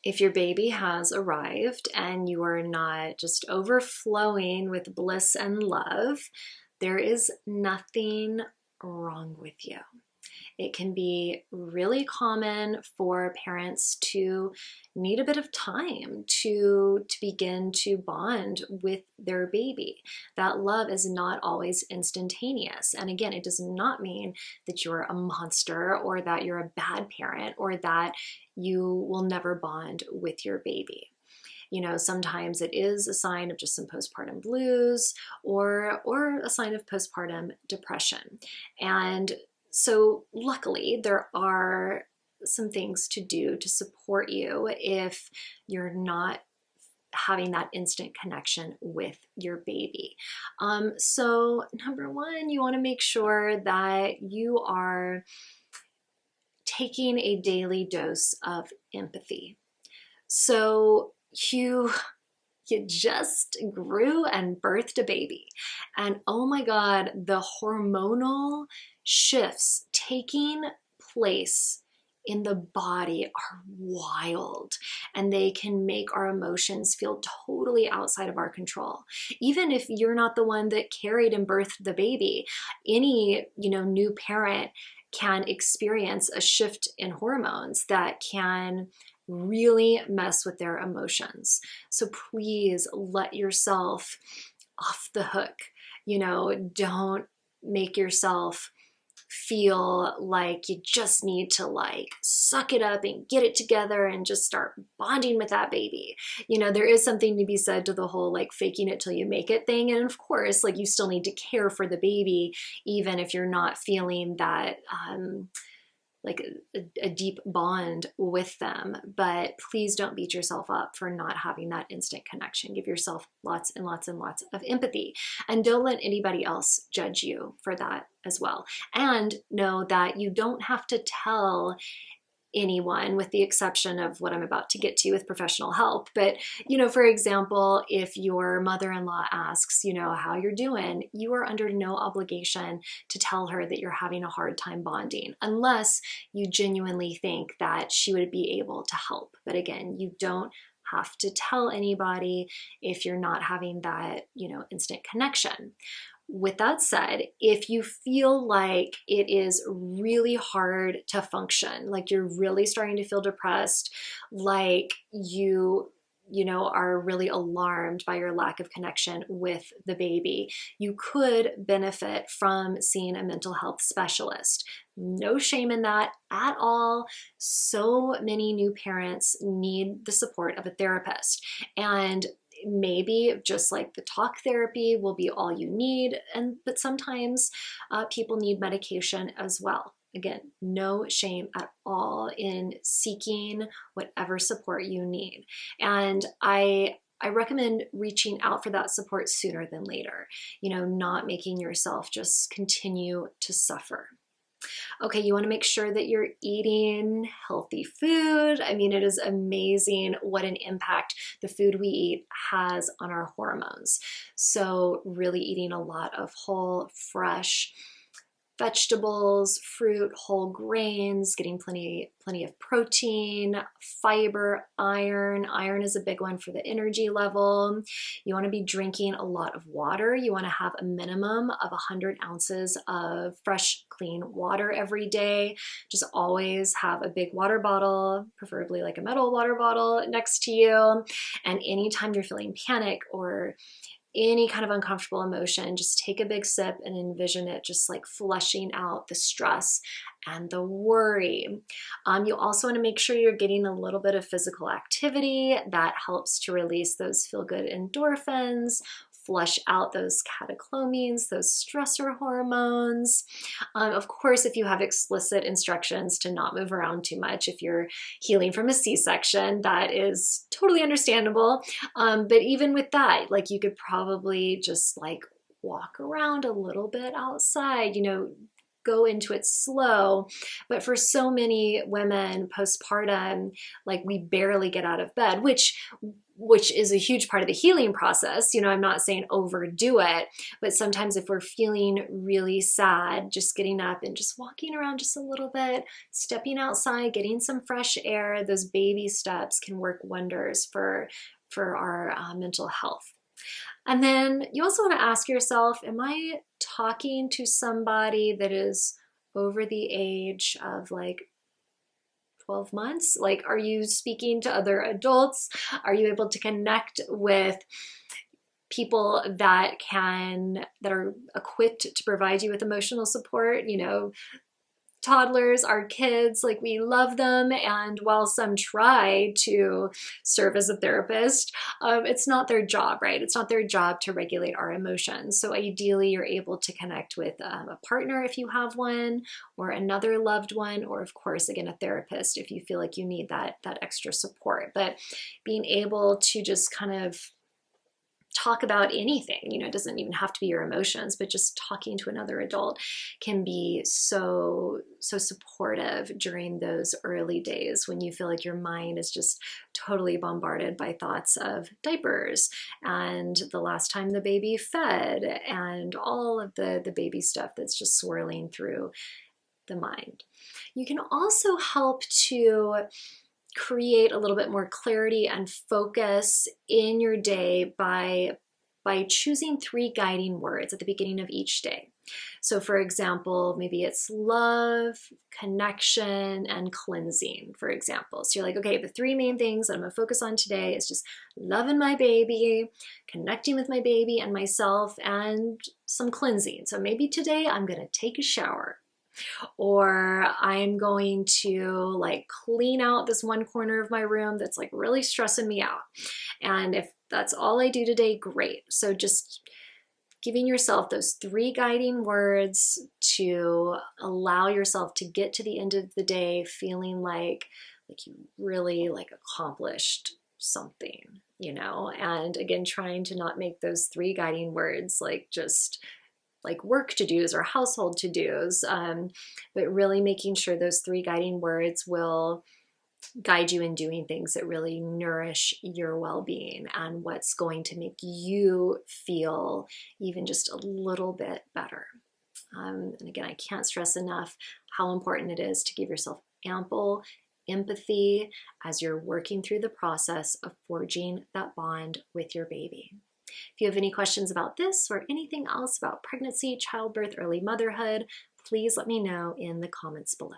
If your baby has arrived and you are not just overflowing with bliss and love, there is nothing wrong with you. It can be really common for parents to need a bit of time to begin to bond with their baby. That love is not always instantaneous. And again, it does not mean that you're a monster or that you're a bad parent or that you will never bond with your baby. You know, sometimes it is a sign of just some postpartum blues or a sign of postpartum depression. And so luckily there are some things to do to support you if you're not having that instant connection with your baby. So number one, you want to make sure that you are taking a daily dose of empathy. So you just grew and birthed a baby. And oh my God, the hormonal shifts taking place in the body are wild, and they can make our emotions feel totally outside of our control. Even if you're not the one that carried and birthed the baby, any, new parent can experience a shift in hormones that can really mess with their emotions. So please let yourself off the hook. Don't make yourself feel like you just need to suck it up and get it together and just start bonding with that baby. There is something to be said to the whole faking it till you make it thing. And of course, you still need to care for the baby, even if you're not feeling that, a deep bond with them. But please don't beat yourself up for not having that instant connection. Give yourself lots and lots and lots of empathy, and don't let anybody else judge you for that as well. And know that you don't have to tell anyone, with the exception of what I'm about to get to with professional help. But, for example, if your mother-in-law asks, how you're doing, you are under no obligation to tell her that you're having a hard time bonding, unless you genuinely think that she would be able to help. But again, you don't have to tell anybody if you're not having that, instant connection. With that said, if you feel like it is really hard to function, like you're really starting to feel depressed, like you are really alarmed by your lack of connection with the baby, you could benefit from seeing a mental health specialist. No shame in that at all. So many new parents need the support of a therapist. And maybe just the talk therapy will be all you need, but sometimes people need medication as well. Again, no shame at all in seeking whatever support you need. And I recommend reaching out for that support sooner than later, not making yourself just continue to suffer. Okay, you want to make sure that you're eating healthy food. I mean, it is amazing what an impact the food we eat has on our hormones. So really eating a lot of whole, fresh vegetables, fruit, whole grains, getting plenty of protein, fiber, iron. Iron is a big one for the energy level. You want to be drinking a lot of water. You want to have a minimum of 100 ounces of fresh, clean water every day. Just always have a big water bottle, preferably a metal water bottle next to you. And anytime you're feeling panic or any kind of uncomfortable emotion, just take a big sip and envision it just flushing out the stress and the worry. You also want to make sure you're getting a little bit of physical activity that helps to release those feel-good endorphins, flush out those catecholamines, those stressor hormones. Of course, if you have explicit instructions to not move around too much, if you're healing from a C-section, that is totally understandable. But even with that, you could probably just walk around a little bit outside, go into it slow. But for so many women postpartum, like we barely get out of bed, which is a huge part of the healing process. I'm not saying overdo it, but sometimes if we're feeling really sad, just getting up and just walking around just a little bit, stepping outside, getting some fresh air, those baby steps can work wonders for our mental health. And then you also want to ask yourself, am I talking to somebody that is over the age of like 12 months? Like, are you speaking to other adults? Are you able to connect with people that are equipped to provide you with emotional support? Toddlers, our kids, like we love them. And while some try to serve as a therapist, it's not their job, right? It's not their job to regulate our emotions. So ideally, you're able to connect with a partner if you have one, or another loved one, or of course, again, a therapist if you feel like you need that extra support. But being able to just kind of talk about anything, it doesn't even have to be your emotions, but just talking to another adult can be so supportive during those early days when you feel like your mind is just totally bombarded by thoughts of diapers and the last time the baby fed and all of the baby stuff that's just swirling through the mind. You can also help to create a little bit more clarity and focus in your day by choosing 3 guiding words at the beginning of each day. So for example, maybe it's love, connection, and cleansing, for example. So you're like, okay, the 3 main things that I'm gonna focus on today is just loving my baby, connecting with my baby and myself, and some cleansing. So maybe today I'm gonna take a shower, or I'm going to like clean out this one corner of my room that's like really stressing me out. And if that's all I do today, great. So just giving yourself those 3 guiding words to allow yourself to get to the end of the day feeling like you really like accomplished something, and again, trying to not make those 3 guiding words like just like work to-dos or household to-dos, but really making sure those 3 guiding words will guide you in doing things that really nourish your well-being and what's going to make you feel even just a little bit better. And again, I can't stress enough how important it is to give yourself ample empathy as you're working through the process of forging that bond with your baby. If you have any questions about this or anything else about pregnancy, childbirth, early motherhood, please let me know in the comments below.